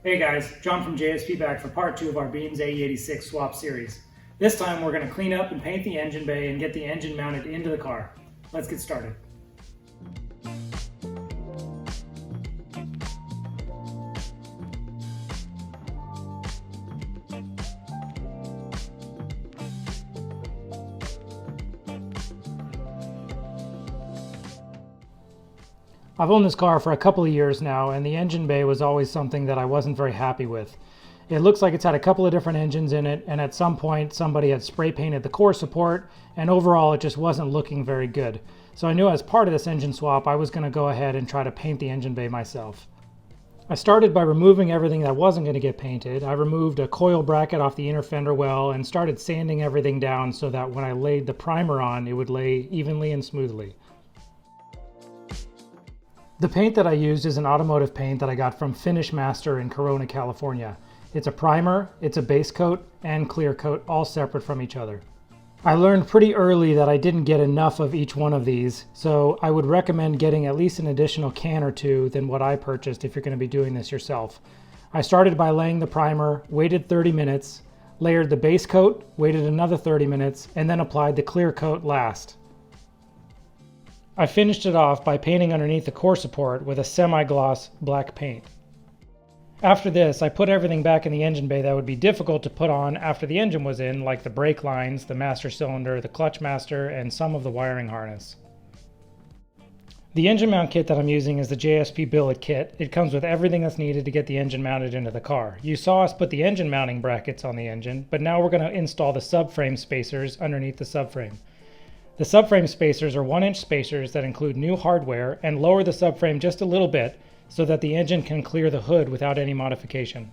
Hey guys, John from JSP back for part 2 of our Beams AE86 swap series. This time we're going to clean up and paint the engine bay and get the engine mounted into the car. Let's get started. I've owned this car for a couple of years now, and the engine bay was always something that I wasn't very happy with. It looks like it's had a couple of different engines in it, and at some point somebody had spray painted the core support, and overall it just wasn't looking very good. So I knew as part of this engine swap I was going to go ahead and try to paint the engine bay myself. I started by removing everything that wasn't going to get painted. I removed a coil bracket off the inner fender well and started sanding everything down so that when I laid the primer on it would lay evenly and smoothly. The paint that I used is an automotive paint that I got from Finish Master in Corona, California. It's a primer, it's a base coat, and clear coat, all separate from each other. I learned pretty early that I didn't get enough of each one of these, so I would recommend getting at least an additional can or two than what I purchased if you're going to be doing this yourself. I started by laying the primer, waited 30 minutes, layered the base coat, waited another 30 minutes, and then applied the clear coat last. I finished it off by painting underneath the core support with a semi-gloss black paint. After this, I put everything back in the engine bay that would be difficult to put on after the engine was in, like the brake lines, the master cylinder, the clutch master, and some of the wiring harness. The engine mount kit that I'm using is the JSP billet kit. It comes with everything that's needed to get the engine mounted into the car. You saw us put the engine mounting brackets on the engine, but now we're going to install the subframe spacers underneath the subframe. The subframe spacers are 1-inch spacers that include new hardware and lower the subframe just a little bit so that the engine can clear the hood without any modification.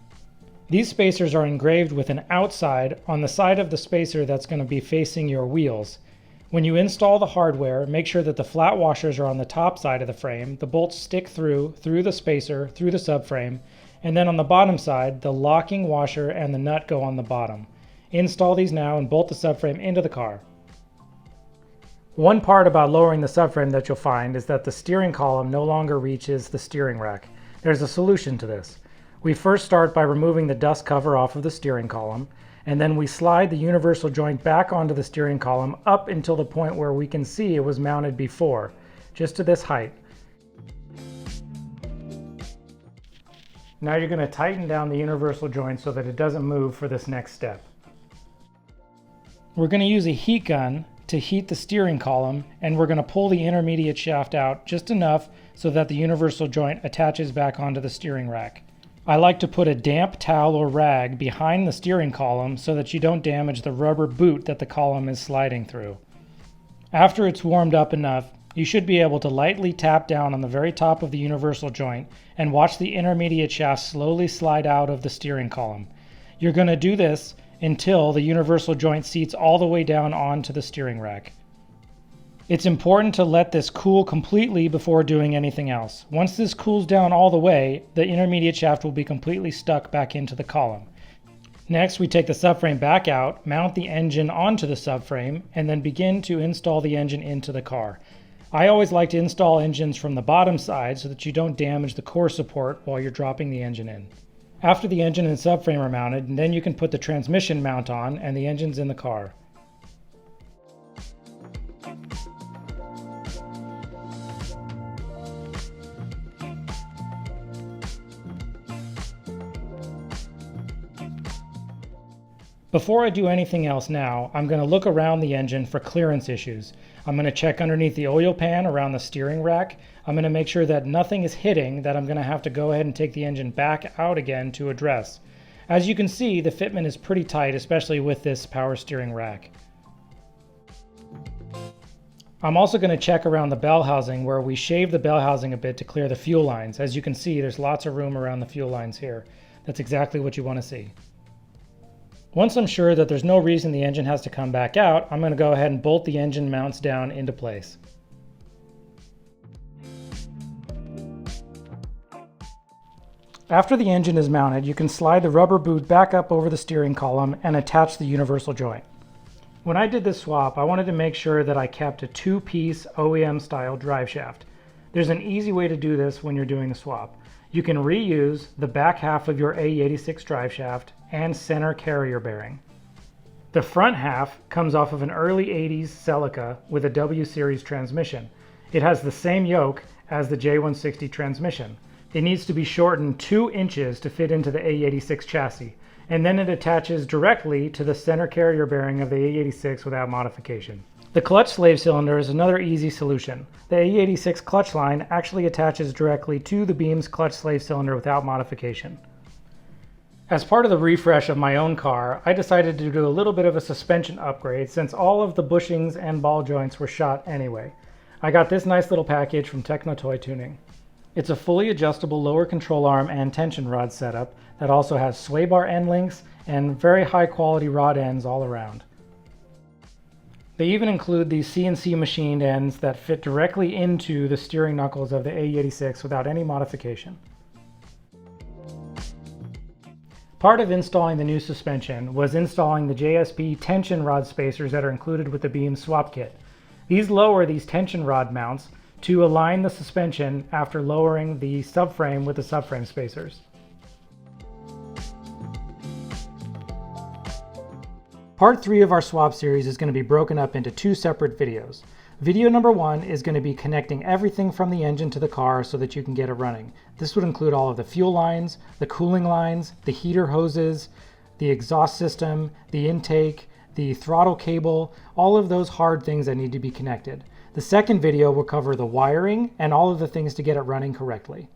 These spacers are engraved with an outside on the side of the spacer that's going to be facing your wheels. When you install the hardware, make sure that the flat washers are on the top side of the frame, the bolts stick through the spacer, through the subframe, and then on the bottom side, the locking washer and the nut go on the bottom. Install these now and bolt the subframe into the car. One part about lowering the subframe that you'll find is that the steering column no longer reaches the steering rack. There's a solution to this. We first start by removing the dust cover off of the steering column, and then we slide the universal joint back onto the steering column up until the point where we can see it was mounted before, just to this height. Now you're going to tighten down the universal joint so that it doesn't move for this next step. We're going to use a heat gun to heat the steering column, and we're going to pull the intermediate shaft out just enough so that the universal joint attaches back onto the steering rack. I like to put a damp towel or rag behind the steering column so that you don't damage the rubber boot that the column is sliding through. After it's warmed up enough, you should be able to lightly tap down on the very top of the universal joint and watch the intermediate shaft slowly slide out of the steering column. You're going to do this until the universal joint seats all the way down onto the steering rack. It's important to let this cool completely before doing anything else. Once this cools down all the way, the intermediate shaft will be completely stuck back into the column. Next, we take the subframe back out, mount the engine onto the subframe, and then begin to install the engine into the car. I always like to install engines from the bottom side so that you don't damage the core support while you're dropping the engine in. After the engine and subframe are mounted, and then you can put the transmission mount on and the engine's in the car. Before I do anything else now, I'm going to look around the engine for clearance issues. I'm going to check underneath the oil pan around the steering rack. I'm going to make sure that nothing is hitting that I'm going to have to go ahead and take the engine back out again to address. As you can see, the fitment is pretty tight, especially with this power steering rack. I'm also going to check around the bell housing where we shave the bell housing a bit to clear the fuel lines. As you can see, there's lots of room around the fuel lines here. That's exactly what you want to see. Once I'm sure that there's no reason the engine has to come back out, I'm going to go ahead and bolt the engine mounts down into place. After the engine is mounted, you can slide the rubber boot back up over the steering column and attach the universal joint. When I did this swap, I wanted to make sure that I kept a 2-piece OEM style drive shaft. There's an easy way to do this when you're doing the swap. You can reuse the back half of your AE86 driveshaft and center carrier bearing. The front half comes off of an early 80s Celica with a W series transmission. It has the same yoke as the J160 transmission. It needs to be shortened 2 inches to fit into the AE86 chassis, and then it attaches directly to the center carrier bearing of the AE86 without modification. The clutch slave cylinder is another easy solution. The AE86 clutch line actually attaches directly to the beam's clutch slave cylinder without modification. As part of the refresh of my own car, I decided to do a little bit of a suspension upgrade since all of the bushings and ball joints were shot anyway. I got this nice little package from Techno Toy Tuning. It's a fully adjustable lower control arm and tension rod setup that also has sway bar end links and very high quality rod ends all around. They even include these CNC machined ends that fit directly into the steering knuckles of the AE86 without any modification. Part of installing the new suspension was installing the JSP tension rod spacers that are included with the beam swap kit. These lower these tension rod mounts to align the suspension after lowering the subframe with the subframe spacers. Part 3 of our swap series is going to be broken up into 2 separate videos. Video number 1 is going to be connecting everything from the engine to the car so that you can get it running. This would include all of the fuel lines, the cooling lines, the heater hoses, the exhaust system, the intake, the throttle cable, all of those hard things that need to be connected. The second video will cover the wiring and all of the things to get it running correctly.